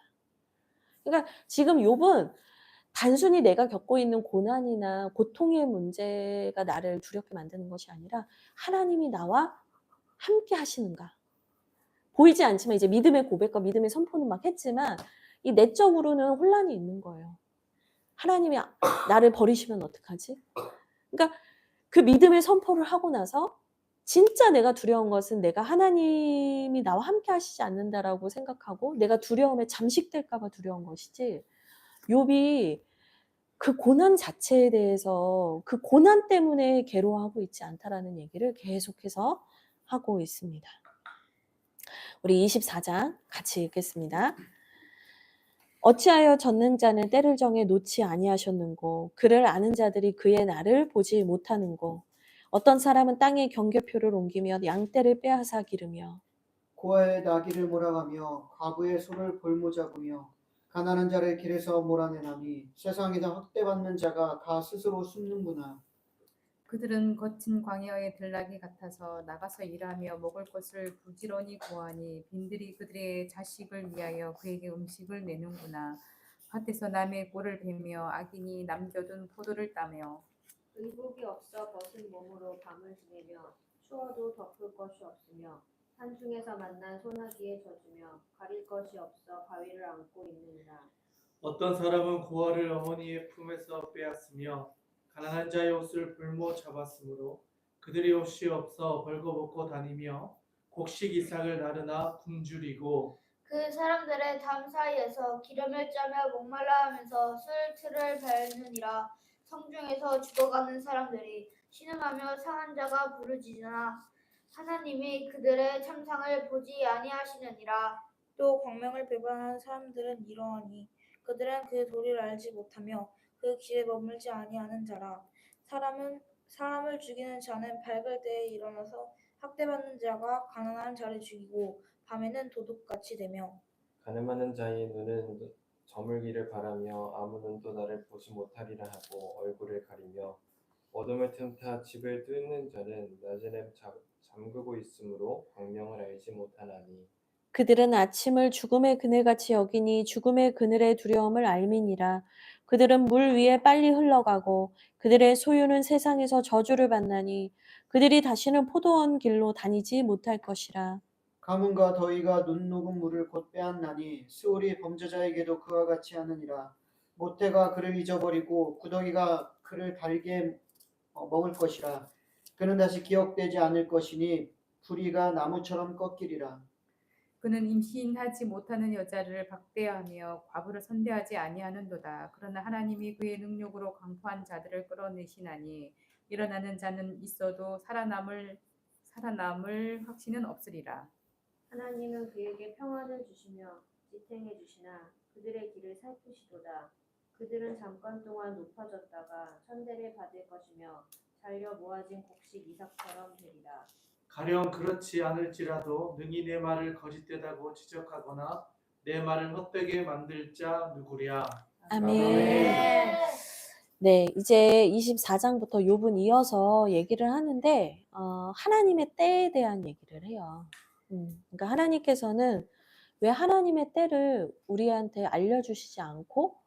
그러니까 지금 욥은 단순히 내가 겪고 있는 고난이나 고통의 문제가 나를 두렵게 만드는 것이 아니라 하나님이 나와 함께 하시는가. 보이지 않지만 이제 믿음의 고백과 믿음의 선포는 막 했지만 이 내적으로는 혼란이 있는 거예요. 하나님이 나를 버리시면 어떡하지? 그러니까 그 믿음의 선포를 하고 나서 진짜 내가 두려운 것은 내가 하나님이 나와 함께 하시지 않는다라고 생각하고 내가 두려움에 잠식될까 봐 두려운 것이지 욥이 그 고난 자체에 대해서 그 고난 때문에 괴로워하고 있지 않다라는 얘기를 계속해서 하고 있습니다. 우리 24장 같이 읽겠습니다. 어찌하여 젖는 자는 때를 정해 놓지 아니하셨는고 그를 아는 자들이 그의 날을 보지 못하는고 어떤 사람은 땅에 경계표를 옮기며 양떼를 빼앗아 기르며 고아의 나귀를 몰아가며 과부의 소를 볼모잡으며 가난한 자를 길에서 몰아내나니 세상에서 학대받는 자가 다 스스로 숨는구나. 그들은 거친 광야의 들나귀 같아서 나가서 일하며 먹을 것을 부지런히 구하니 빈들이 그들의 자식을 위하여 그에게 음식을 내는구나. 밭에서 남의 꼴을 베며 악인이 남겨둔 포도를 따며 의복이 없어 벗은 몸으로 밤을 지내며 추워도 덮을 것이 없으며 산중에서 만난 소나기에 젖으며 가릴 것이 없어 바위를 안고 있느니라. 어떤 사람은 고아를 어머니의 품에서 빼앗으며 가난한 자의 옷을 불모 잡았으므로 그들이 옷이 없어 벌거벗고 다니며 곡식 이삭을 나르나 굶주리고 그 사람들의 담 사이에서 기름을 짜며 목말라하면서 술틀을 밟느니라. 성중에서 죽어가는 사람들이 신음하며 상한 자가 부르짖으나 하나님이 그들의 참상을 보지 아니하시느니라. 또 광명을 배반하는 사람들은 이러하니 그들은 그 도리를 알지 못하며 그 길에 머물지 아니하는 자라. 사람을 죽이는 자는 밝을 때에 일어나서 학대받는 자가 가난한 자를 죽이고 밤에는 도둑같이 되며 가늠하는 자의 눈은 저물기를 바라며 아무 눈도 나를 보지 못하리라 하고 얼굴을 가리며 어둠을 틈타 집을 뚫는 자는 낮에는 잠그고 있으므로 광명을 알지 못하나니 그들은 아침을 죽음의 그늘같이 여기니 죽음의 그늘의 두려움을 알미니라. 그들은 물 위에 빨리 흘러가고 그들의 소유는 세상에서 저주를 받나니 그들이 다시는 포도원 길로 다니지 못할 것이라. 가뭄과 더위가 눈 녹은 물을 곧 빼앗나니 스올이 범죄자에게도 그와 같이 하느니라. 모태가 그를 잊어버리고 구더기가 그를 달게 먹을 것이라. 그는 다시 기억되지 않을 것이니 부리가 나무처럼 꺾이리라. 그는 임신하지 못하는 여자를 박대하며 과부를 선대하지 아니하는도다. 그러나 하나님이 그의 능력으로 강포한 자들을 끌어내시나니 일어나는 자는 있어도 살아남을 확신은 없으리라. 하나님은 그에게 평안을 주시며 지탱해 주시나 그들의 길을 살피시도다. 그들은 잠깐 동안 높아졌다가 천대를 받을 것이며 잘려 모아진 곡식 이삭처럼 되리라. 가령 그렇지 않을지라도 능히 내 말을 거짓되다고 지적하거나 내 말을 헛되게 만들 자 누구랴. 아멘. 네, 이제 24장부터 욥은 이어서 얘기를 하는데 하나님의 때에 대한 얘기를 해요. 그러니까 하나님께서는 왜 하나님의 때를 우리한테 알려주시지 않고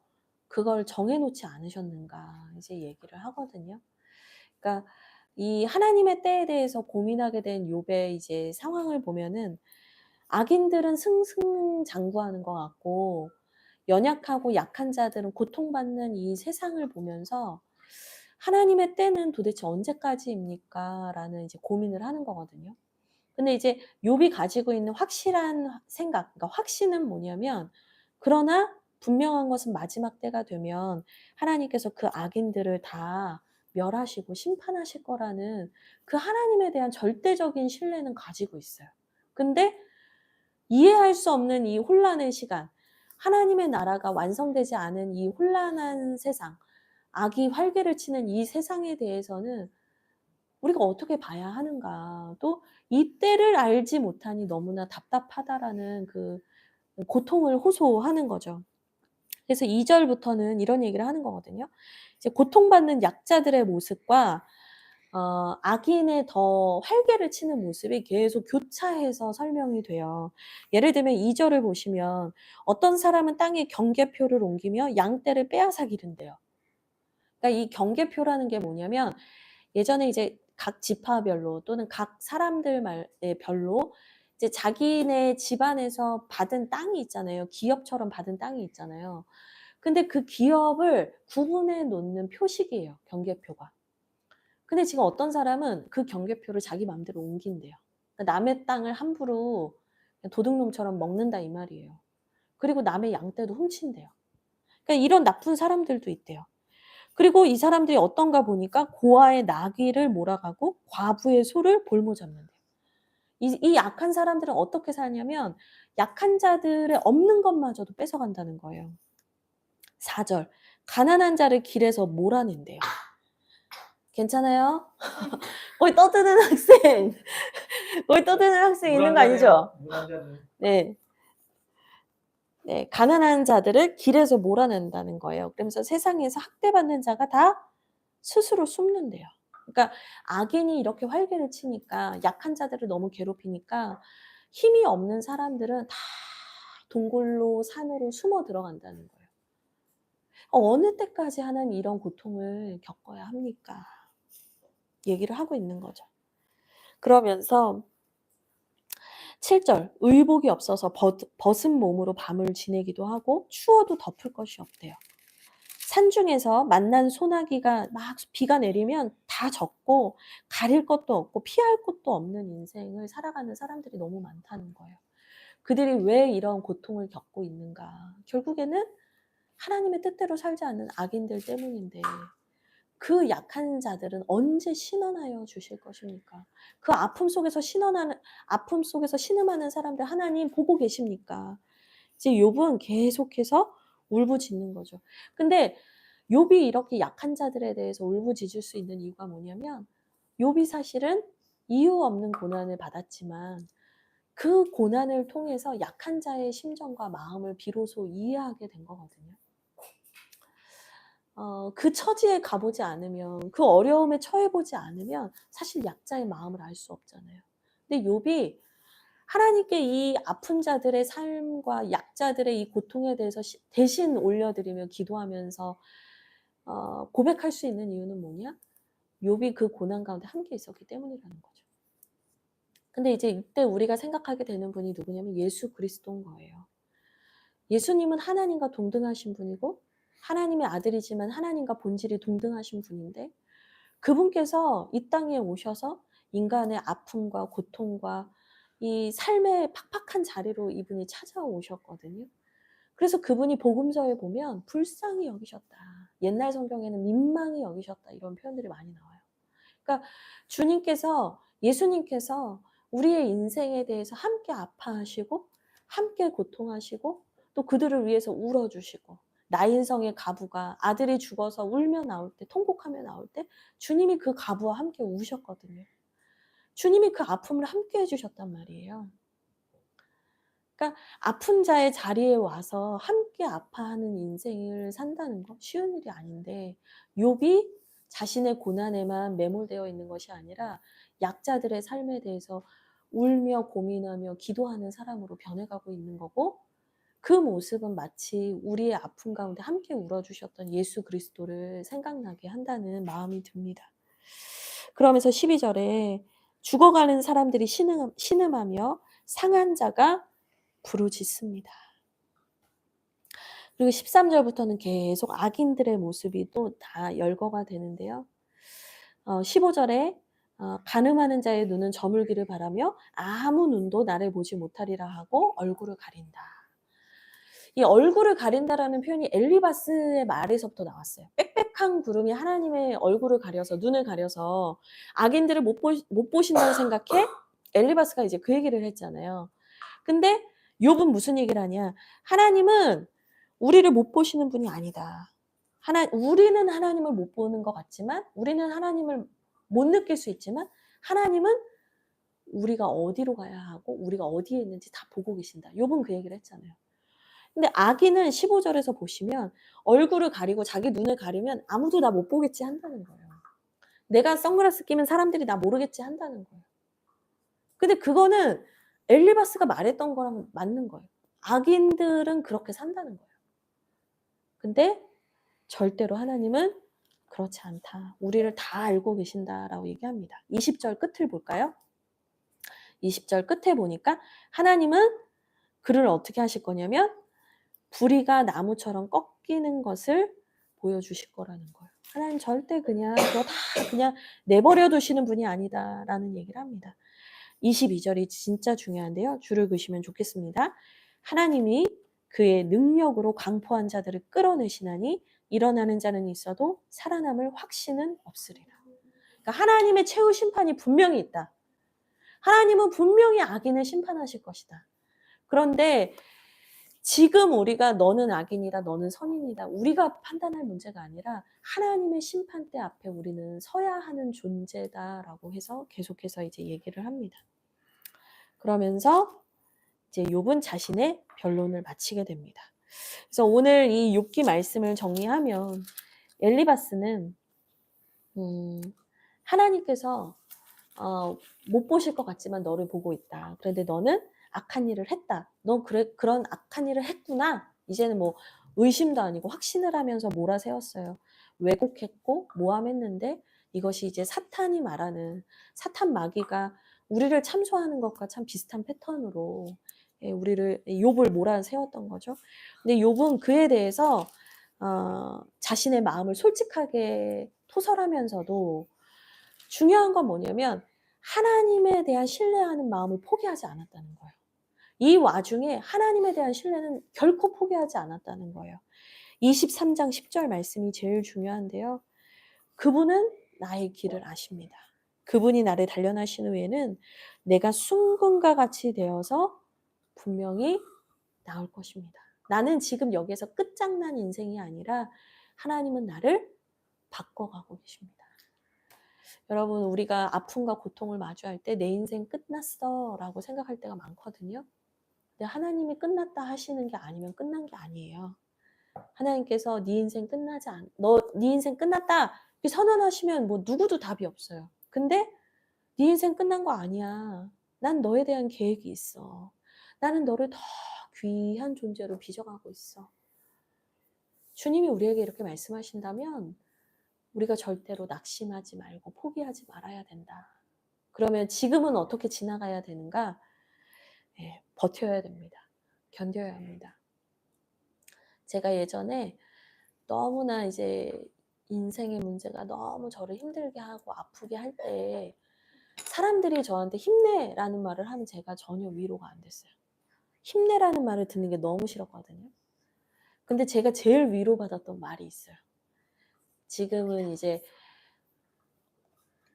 그걸 정해놓지 않으셨는가 이제 얘기를 하거든요. 그러니까 이 하나님의 때에 대해서 고민하게 된 욥의 이제 상황을 보면은 악인들은 승승장구하는 것 같고 연약하고 약한 자들은 고통받는 이 세상을 보면서 하나님의 때는 도대체 언제까지입니까? 라는 이제 고민을 하는 거거든요. 근데 이제 욥이 가지고 있는 확실한 생각, 그러니까 확신은 뭐냐면 그러나 분명한 것은 마지막 때가 되면 하나님께서 그 악인들을 다 멸하시고 심판하실 거라는 그 하나님에 대한 절대적인 신뢰는 가지고 있어요. 근데 이해할 수 없는 이 혼란의 시간, 하나님의 나라가 완성되지 않은 이 혼란한 세상, 악이 활개를 치는 이 세상에 대해서는 우리가 어떻게 봐야 하는가. 또 이 때를 알지 못하니 너무나 답답하다라는 그 고통을 호소하는 거죠. 그래서 2절부터는 이런 얘기를 하는 거거든요. 이제 고통받는 약자들의 모습과 악인의 더 활개를 치는 모습이 계속 교차해서 설명이 돼요. 예를 들면 2절을 보시면 어떤 사람은 땅에 경계표를 옮기며 양떼를 빼앗아 기른대요. 그러니까 이 경계표라는 게 뭐냐면 예전에 이제 각 지파별로 또는 각 사람들의 별로 이제 자기네 집안에서 받은 땅이 있잖아요. 기업처럼 받은 땅이 있잖아요. 근데 그 기업을 구분해 놓는 표식이에요. 경계표가. 근데 지금 어떤 사람은 그 경계표를 자기 마음대로 옮긴대요. 그러니까 남의 땅을 함부로 도둑놈처럼 먹는다 이 말이에요. 그리고 남의 양떼도 훔친대요. 그러니까 이런 나쁜 사람들도 있대요. 그리고 이 사람들이 어떤가 보니까 고아의 나귀를 몰아가고 과부의 소를 볼모 잡는대요. 이 약한 사람들은 어떻게 사냐면 약한 자들의 없는 것마저도 뺏어간다는 거예요. 4절 가난한 자를 길에서 몰아낸대요. 괜찮아요? 거기 떠드는 학생. 거기 떠드는 학생 있는 거 아니죠? 네. 네, 가난한 자들을 길에서 몰아낸다는 거예요. 그러면서 세상에서 학대받는 자가 다 스스로 숨는대요. 그러니까 악인이 이렇게 활개를 치니까 약한 자들을 너무 괴롭히니까 힘이 없는 사람들은 다 동굴로 산으로 숨어 들어간다는 거예요. 어느 때까지 하나님 이런 고통을 겪어야 합니까? 얘기를 하고 있는 거죠. 그러면서 7절 의복이 없어서 벗은 몸으로 밤을 지내기도 하고 추워도 덮을 것이 없대요. 산중에서 만난 소나기가 막 비가 내리면 다 젖고 가릴 것도 없고 피할 것도 없는 인생을 살아가는 사람들이 너무 많다는 거예요. 그들이 왜 이런 고통을 겪고 있는가? 결국에는 하나님의 뜻대로 살지 않는 악인들 때문인데 그 약한 자들은 언제 신원하여 주실 것입니까? 그 아픔 속에서 신음하는 사람들 하나님 보고 계십니까? 이제 욥은 계속해서 울부짖는 거죠. 근데 욥이 이렇게 약한 자들에 대해서 울부짖을 수 있는 이유가 뭐냐면 욥이 사실은 이유 없는 고난을 받았지만 그 고난을 통해서 약한 자의 심정과 마음을 비로소 이해하게 된 거거든요. 그 처지에 가보지 않으면, 그 어려움에 처해보지 않으면 사실 약자의 마음을 알 수 없잖아요. 근데 욥이 하나님께 이 아픈 자들의 삶과 약자들의 이 고통에 대해서 대신 올려드리며 기도하면서 고백할 수 있는 이유는 뭐냐? 욥이 그 고난 가운데 함께 있었기 때문이라는 거죠. 근데 이제 이때 우리가 생각하게 되는 분이 누구냐면 예수 그리스도인 거예요. 예수님은 하나님과 동등하신 분이고 하나님의 아들이지만 하나님과 본질이 동등하신 분인데 그분께서 이 땅에 오셔서 인간의 아픔과 고통과 이 삶의 팍팍한 자리로 이분이 찾아오셨거든요. 그래서 그분이 복음서에 보면 불쌍히 여기셨다. 옛날 성경에는 민망히 여기셨다. 이런 표현들이 많이 나와요. 그러니까 예수님께서 우리의 인생에 대해서 함께 아파하시고 함께 고통하시고 또 그들을 위해서 울어주시고 나인성의 과부가 아들이 죽어서 울며 나올 때, 통곡하며 나올 때 주님이 그 과부와 함께 우셨거든요. 주님이 그 아픔을 함께 해주셨단 말이에요. 그러니까 아픈 자의 자리에 와서 함께 아파하는 인생을 산다는 거 쉬운 일이 아닌데, 욥이 자신의 고난에만 매몰되어 있는 것이 아니라 약자들의 삶에 대해서 울며 고민하며 기도하는 사람으로 변해가고 있는 거고, 그 모습은 마치 우리의 아픔 가운데 함께 울어주셨던 예수 그리스도를 생각나게 한다는 마음이 듭니다. 그러면서 12절에 죽어가는 사람들이 신음하며 상한 자가 부르짖습니다. 그리고 13절부터는 계속 악인들의 모습이 또 다 열거가 되는데요. 15절에 간음하는 자의 눈은 저물기를 바라며 아무 눈도 나를 보지 못하리라 하고 얼굴을 가린다. 이 얼굴을 가린다라는 표현이 엘리바스의 말에서부터 나왔어요. 빽빽한 구름이 하나님의 얼굴을 가려서, 눈을 가려서 악인들을 못 보신다고 생각해 엘리바스가 이제 그 얘기를 했잖아요. 근데 욥은 무슨 얘기를 하냐? 하나님은 우리를 못 보시는 분이 아니다. 우리는 하나님을 못 보는 것 같지만, 우리는 하나님을 못 느낄 수 있지만, 하나님은 우리가 어디로 가야 하고 우리가 어디에 있는지 다 보고 계신다. 욥은 그 얘기를 했잖아요. 근데 악인은 15절에서 보시면 얼굴을 가리고 자기 눈을 가리면 아무도 나 못 보겠지 한다는 거예요. 내가 선글라스 끼면 사람들이 나 모르겠지 한다는 거예요. 근데 그거는 엘리바스가 말했던 거랑 맞는 거예요. 악인들은 그렇게 산다는 거예요. 근데 절대로 하나님은 그렇지 않다. 우리를 다 알고 계신다라고 얘기합니다. 20절 끝을 볼까요? 20절 끝에 보니까 하나님은 그를 어떻게 하실 거냐면 부리가 나무처럼 꺾이는 것을 보여주실 거라는 거예요. 하나님 절대 그냥 그거 다 그냥 내버려 두시는 분이 아니다라는 얘기를 합니다. 22절이 진짜 중요한데요. 줄을 그시면 좋겠습니다. 하나님이 그의 능력으로 강포한 자들을 끌어내시나니 일어나는 자는 있어도 살아남을 확신은 없으리라. 그러니까 하나님의 최후 심판이 분명히 있다. 하나님은 분명히 악인을 심판하실 것이다. 그런데 지금 우리가 너는 악인이다, 너는 선인이다, 우리가 판단할 문제가 아니라 하나님의 심판대 앞에 우리는 서야 하는 존재다라고 해서 계속해서 이제 얘기를 합니다. 그러면서 이제 욥은 자신의 변론을 마치게 됩니다. 그래서 오늘 이 욥기 말씀을 정리하면 엘리바스는 하나님께서 못 보실 것 같지만 너를 보고 있다. 그런데 너는 악한 일을 했다. 너 그런 악한 일을 했구나. 이제는 뭐 의심도 아니고 확신을 하면서 몰아세웠어요. 왜곡했고 모함했는데 이것이 이제 사탄이 말하는 사탄 마귀가 우리를 참소하는 것과 참 비슷한 패턴으로 우리를 욥을 몰아세웠던 거죠. 근데 욥은 그에 대해서 자신의 마음을 솔직하게 토설하면서도 중요한 건 뭐냐면 하나님에 대한 신뢰하는 마음을 포기하지 않았다는 거예요. 이 와중에 하나님에 대한 신뢰는 결코 포기하지 않았다는 거예요. 23장 10절 말씀이 제일 중요한데요. 그분은 나의 길을 아십니다. 그분이 나를 단련하신 후에는 내가 순금과 같이 되어서 분명히 나올 것입니다. 나는 지금 여기에서 끝장난 인생이 아니라 하나님은 나를 바꿔가고 계십니다. 여러분, 우리가 아픔과 고통을 마주할 때 내 인생 끝났어 라고 생각할 때가 많거든요. 근데 하나님이 끝났다 하시는 게 아니면 끝난 게 아니에요. 하나님께서 네 인생 네 인생 끝났다 이렇게 선언하시면 뭐 누구도 답이 없어요. 근데 네 인생 끝난 거 아니야. 난 너에 대한 계획이 있어. 나는 너를 더 귀한 존재로 빚어가고 있어. 주님이 우리에게 이렇게 말씀하신다면 우리가 절대로 낙심하지 말고 포기하지 말아야 된다. 그러면 지금은 어떻게 지나가야 되는가? 버텨야 됩니다. 견뎌야 합니다. 제가 예전에 너무나 이제 인생의 문제가 너무 저를 힘들게 하고 아프게 할 때 사람들이 저한테 힘내라는 말을 하면 제가 전혀 위로가 안 됐어요. 힘내라는 말을 듣는 게 너무 싫었거든요. 근데 제가 제일 위로받았던 말이 있어요. 지금은 이제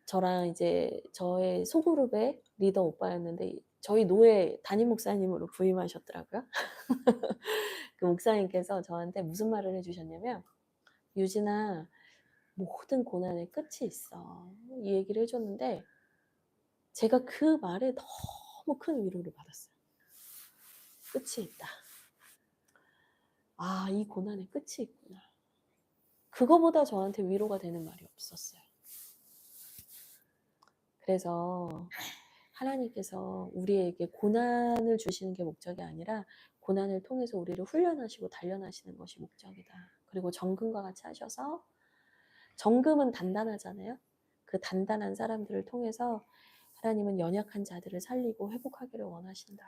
저랑 이제 저의 소그룹의 리더 오빠였는데 저희 노회 담임 목사님으로 부임하셨더라고요. 그 목사님께서 저한테 무슨 말을 해주셨냐면, 유진아, 모든 고난의 끝이 있어. 이 얘기를 해줬는데 제가 그 말에 너무 큰 위로를 받았어요. 끝이 있다. 아, 이 고난의 끝이 있구나. 그거보다 저한테 위로가 되는 말이 없었어요. 그래서 하나님께서 우리에게 고난을 주시는 게 목적이 아니라 고난을 통해서 우리를 훈련하시고 단련하시는 것이 목적이다. 그리고 정금과 같이 하셔서, 정금은 단단하잖아요. 그 단단한 사람들을 통해서 하나님은 연약한 자들을 살리고 회복하기를 원하신다.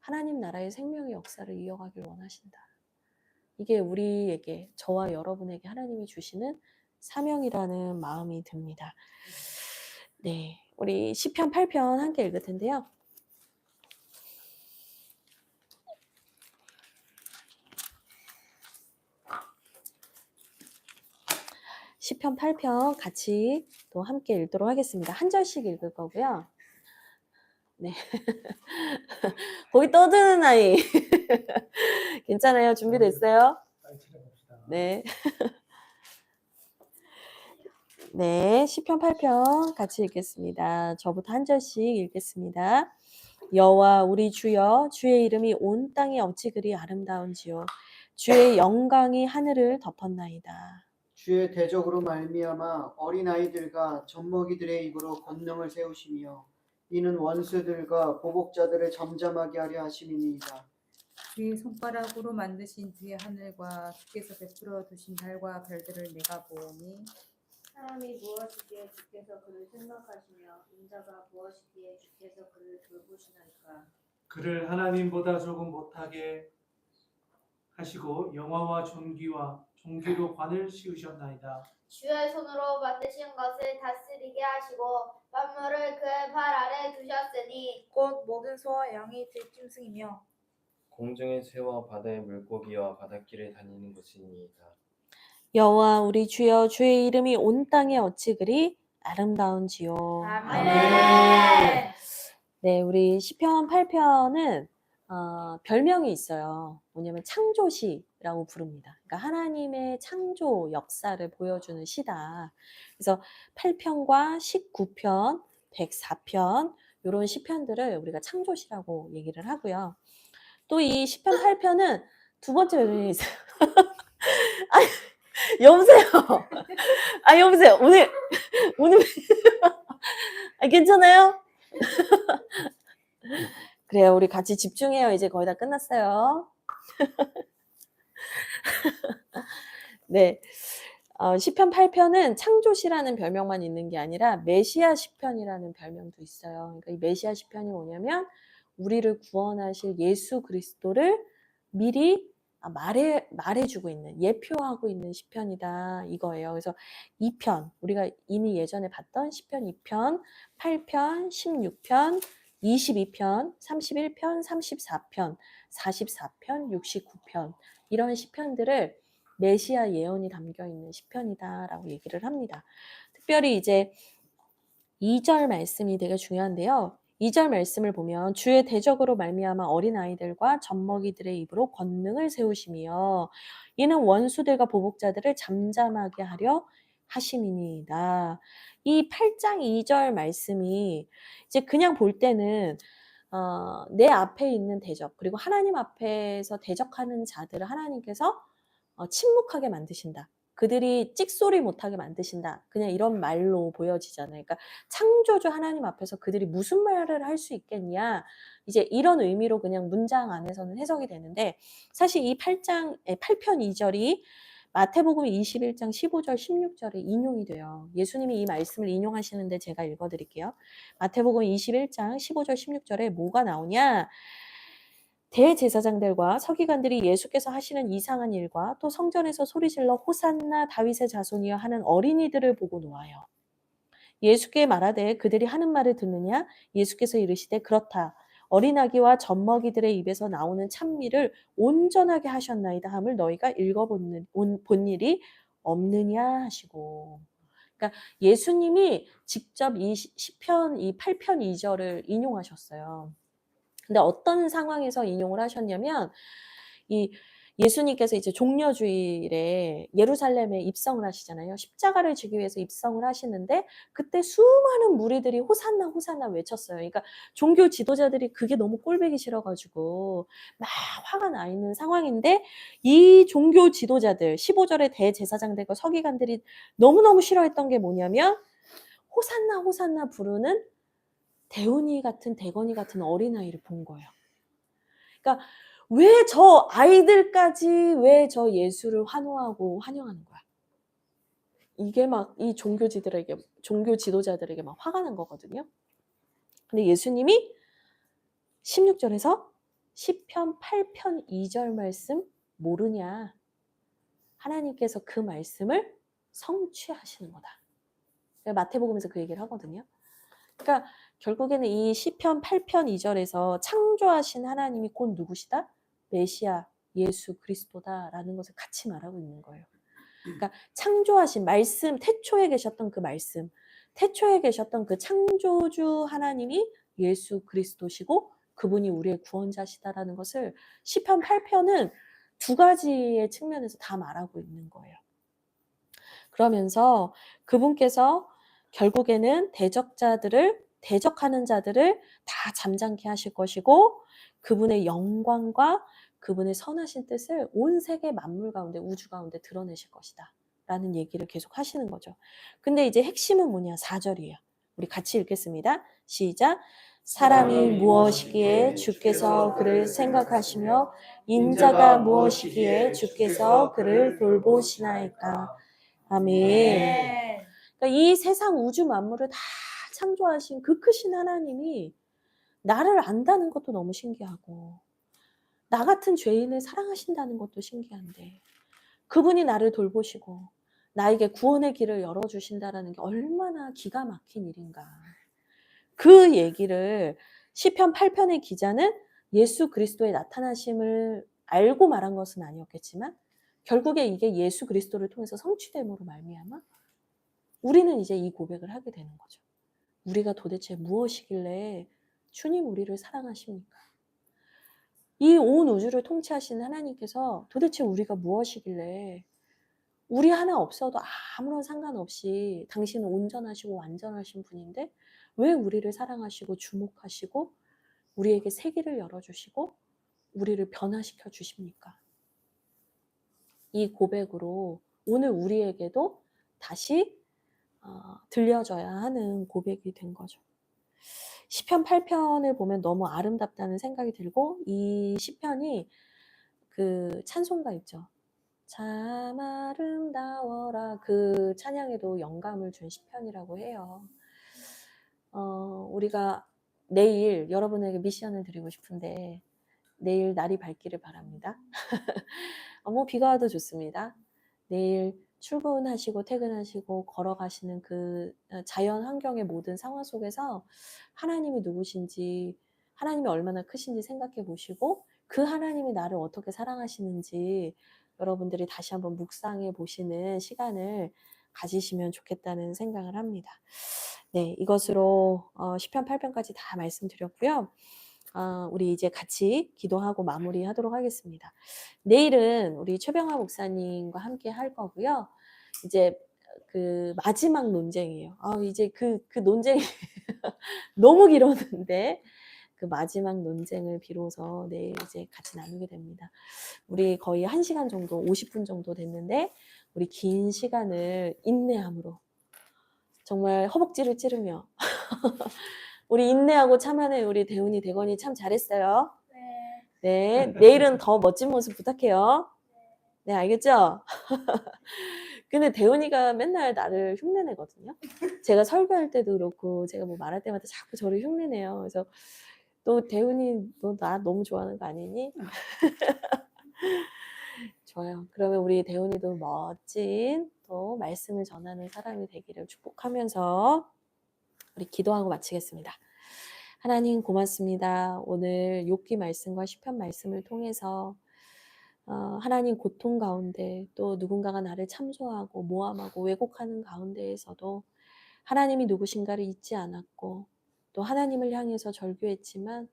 하나님 나라의 생명의 역사를 이어가길 원하신다. 이게 우리에게, 저와 여러분에게 하나님이 주시는 사명이라는 마음이 듭니다. 네, 우리 시편 8편 함께 읽을 텐데요. 시편 8편 같이 또 함께 읽도록 하겠습니다. 한 절씩 읽을 거고요. 네. 거기 떠드는 아이. 괜찮아요? 준비됐어요? 네. 네, 시편 8편 같이 읽겠습니다. 저부터 한 절씩 읽겠습니다. 여호와 우리 주여, 주의 이름이 온 땅에 어찌 그리 아름다운지요. 주의 영광이 하늘을 덮었나이다. 주의 대적으로 말미암아 어린아이들과 젖먹이들의 입으로 권능을 세우시며 이는 원수들과 보복자들을 잠잠하게 하려 하심이니이다. 주의 손가락으로 만드신 주의 하늘과 주께서 베풀어 두신 달과 별들을 내가 보니 사람이 무엇이기에 주께서 그를 생각하시며 인자가 무엇이기에 주께서 그를 돌보시나이까. 그를 하나님보다 조금 못하게 하시고 영화와 존귀와 종기로 관을 씌우셨나이다. 주의 손으로 만드신 것을 다스리게 하시고 만물을 그의 발 아래 두셨으니 곧 모든 소와 양이 들짐승이며 공중의 새와 바다의 물고기와 바닷길에 다니는 것이니이다. 여호와 우리 주여, 주의 이름이 온 땅에 어찌 그리 아름다운지요. 아멘. 네, 우리 시편 8편은 별명이 있어요. 뭐냐면 창조시라고 부릅니다. 그러니까 하나님의 창조 역사를 보여주는 시다. 그래서 8편과 19편, 104편 이런 시편들을 우리가 창조시라고 얘기를 하고요. 또 이 시편 8편은 두 번째 별명이 있어요. 아니, 여보세요. 아, 여보세요. 오늘 괜찮아요? 그래요. 우리 같이 집중해요. 이제 거의 다 끝났어요. 네. 시편 8편은 창조시라는 별명만 있는 게 아니라 메시아 시편이라는 별명도 있어요. 그러니까 이 메시아 시편이 뭐냐면 우리를 구원하실 예수 그리스도를 미리 말해주고 있는, 예표하고 있는 시편이다 이거예요. 그래서 2편, 우리가 이미 예전에 봤던 시편 2편, 8편, 16편, 22편, 31편, 34편, 44편, 69편 이런 시편들을 메시아 예언이 담겨 있는 시편이다라고 얘기를 합니다. 특별히 이제 2절 말씀이 되게 중요한데요. 2절 말씀을 보면 주의 대적으로 말미암아 어린아이들과 젖먹이들의 입으로 권능을 세우시며 이는 원수들과 보복자들을 잠잠하게 하려 하심이니이다. 이 8장 2절 말씀이 이제 그냥 볼 때는 내 앞에 있는 대적, 그리고 하나님 앞에서 대적하는 자들을 하나님께서 침묵하게 만드신다. 그들이 찍소리 못하게 만드신다. 그냥 이런 말로 보여지잖아요. 그러니까 창조주 하나님 앞에서 그들이 무슨 말을 할 수 있겠냐. 이제 이런 의미로 그냥 문장 안에서는 해석이 되는데 사실 이 8편 2절이 마태복음 21장 15절 16절에 인용이 돼요. 예수님이 이 말씀을 인용하시는데 제가 읽어드릴게요. 마태복음 21장 15절 16절에 뭐가 나오냐. 대제사장들과 서기관들이 예수께서 하시는 이상한 일과 또 성전에서 소리질러 호산나 다윗의 자손이여 하는 어린이들을 보고 놓아요. 예수께 말하되 그들이 하는 말을 듣느냐? 예수께서 이르시되 그렇다. 어린아기와 젖먹이들의 입에서 나오는 찬미를 온전하게 하셨나이다 함을 너희가 읽어본 일이 없느냐 하시고. 그러니까 예수님이 직접 이 시편 이 8편 2절을 인용하셨어요. 근데 어떤 상황에서 인용을 하셨냐면 이 예수님께서 이제 종려주일에 예루살렘에 입성을 하시잖아요. 십자가를 지기 위해서 입성을 하시는데 그때 수많은 무리들이 호산나 호산나 외쳤어요. 그러니까 종교 지도자들이 그게 너무 꼴보기 싫어가지고 막 화가 나 있는 상황인데 이 종교 지도자들 15절에 대제사장들과 서기관들이 너무너무 싫어했던 게 뭐냐면 호산나 호산나 부르는 대운이 같은 대건이 같은 어린아이를 본 거예요. 그러니까 왜 저 아이들까지 왜 저 예수를 환호하고 환영하는 거야? 이게 막 이 종교 지도자들에게 막 화가 난 거거든요. 근데 예수님이 16절에서 시편 8편 2절 말씀 모르냐? 하나님께서 그 말씀을 성취하시는 거다. 마태복음에서 그 얘기를 하거든요. 그러니까 결국에는 이 시편 8편 2절에서 창조하신 하나님이 곧 누구시다? 메시아, 예수 그리스도다라는 것을 같이 말하고 있는 거예요. 그러니까 창조하신 말씀, 태초에 계셨던 그 말씀, 태초에 계셨던 그 창조주 하나님이 예수 그리스도시고 그분이 우리의 구원자시다라는 것을 시편 8편은 두 가지의 측면에서 다 말하고 있는 거예요. 그러면서 그분께서 결국에는 대적하는 자들을 다 잠잠케 하실 것이고 그분의 영광과 그분의 선하신 뜻을 온 세계 만물 가운데 우주 가운데 드러내실 것이다 라는 얘기를 계속 하시는 거죠. 근데 이제 핵심은 뭐냐? 4절이에요. 우리 같이 읽겠습니다. 시작. 사람이 무엇이기에 주께서 그를 생각하시며 인자가 무엇이기에 주께서 그를 돌보시나이까. 아멘. 그러니까 이 세상 우주 만물을 다 창조하신 그 크신 하나님이 나를 안다는 것도 너무 신기하고 나 같은 죄인을 사랑하신다는 것도 신기한데 그분이 나를 돌보시고 나에게 구원의 길을 열어주신다는 게 얼마나 기가 막힌 일인가. 그 얘기를 시편 8편의 기자는 예수 그리스도의 나타나심을 알고 말한 것은 아니었겠지만 결국에 이게 예수 그리스도를 통해서 성취됨으로 말미암아 우리는 이제 이 고백을 하게 되는 거죠. 우리가 도대체 무엇이길래 주님 우리를 사랑하십니까? 이 온 우주를 통치하시는 하나님께서 도대체 우리가 무엇이길래 우리 하나 없어도 아무런 상관없이 당신은 온전하시고 완전하신 분인데 왜 우리를 사랑하시고 주목하시고 우리에게 세계를 열어주시고 우리를 변화시켜 주십니까? 이 고백으로 오늘 우리에게도 다시 들려져야 하는 고백이 된 거죠. 시편 8편을 보면 너무 아름답다는 생각이 들고 이 시편이 그 찬송가 있죠. 참 아름다워라 그 찬양에도 영감을 준 시편이라고 해요. 우리가 내일 여러분에게 미션을 드리고 싶은데 내일 날이 밝기를 바랍니다. 뭐 비가 와도 좋습니다. 내일 출근하시고 퇴근하시고 걸어가시는 그 자연 환경의 모든 상황 속에서 하나님이 누구신지 하나님이 얼마나 크신지 생각해 보시고 그 하나님이 나를 어떻게 사랑하시는지 여러분들이 다시 한번 묵상해 보시는 시간을 가지시면 좋겠다는 생각을 합니다. 네, 이것으로 시편 8편까지 다 말씀드렸고요. 우리 이제 같이 기도하고 마무리하도록 하겠습니다. 내일은 우리 최병화 목사님과 함께 할 거고요. 이제 그 마지막 논쟁이에요. 이제 그 논쟁이 너무 길었는데 그 마지막 논쟁을 비로소 내일 이제 같이 나누게 됩니다. 우리 거의 1시간 정도, 50분 정도 됐는데 우리 긴 시간을 인내함으로 정말 허벅지를 찌르며 우리 인내하고 참아낸 우리 대훈이 대건이 참 잘했어요. 네, 내일은 더 멋진 모습 부탁해요. 네, 알겠죠? 근데 대훈이가 맨날 나를 흉내내거든요. 제가 설교할 때도 그렇고 제가 뭐 말할 때마다 자꾸 저를 흉내내요. 그래서 또 대훈이 너 나 너무 좋아하는 거 아니니? 좋아요. 그러면 우리 대훈이도 멋진 또 말씀을 전하는 사람이 되기를 축복하면서 우리 기도하고 마치겠습니다. 하나님 고맙습니다. 오늘 욥기 말씀과 시편 말씀을 통해서 하나님 고통 가운데 또 누군가가 나를 참소하고 모함하고 왜곡하는 가운데에서도 하나님이 누구신가를 잊지 않았고 또 하나님을 향해서 절규했지만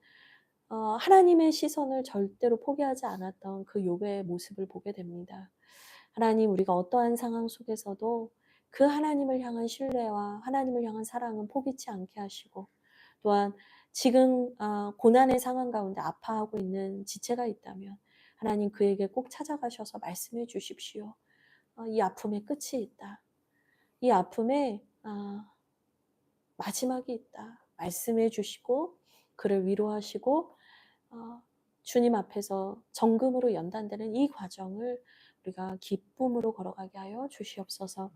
하나님의 시선을 절대로 포기하지 않았던 그 욥의 모습을 보게 됩니다. 하나님, 우리가 어떠한 상황 속에서도 그 하나님을 향한 신뢰와 하나님을 향한 사랑은 포기치 않게 하시고 또한 지금 고난의 상황 가운데 아파하고 있는 지체가 있다면 하나님 그에게 꼭 찾아가셔서 말씀해 주십시오. 이 아픔에 끝이 있다. 이 아픔에 마지막이 있다. 말씀해 주시고 그를 위로하시고 주님 앞에서 정금으로 연단되는 이 과정을 우리가 기쁨으로 걸어가게 하여 주시옵소서.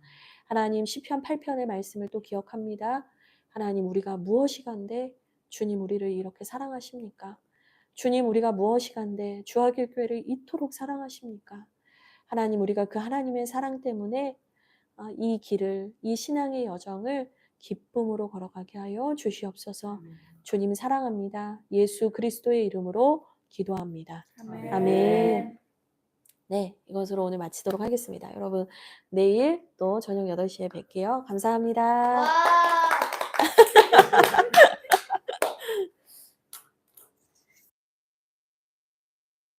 하나님 시편 8편의 말씀을 또 기억합니다. 하나님 우리가 무엇이 간데 주님 우리를 이렇게 사랑하십니까? 주님 우리가 무엇이 간데 주하길 교회를 이토록 사랑하십니까? 하나님 우리가 그 하나님의 사랑 때문에 이 길을 이 신앙의 여정을 기쁨으로 걸어가게 하여 주시옵소서. 주님 사랑합니다. 예수 그리스도의 이름으로 기도합니다. 아멘. 아멘. 네, 이것으로 오늘 마치도록 하겠습니다. 여러분 내일 또 저녁 8시에 뵐게요. 감사합니다. 와.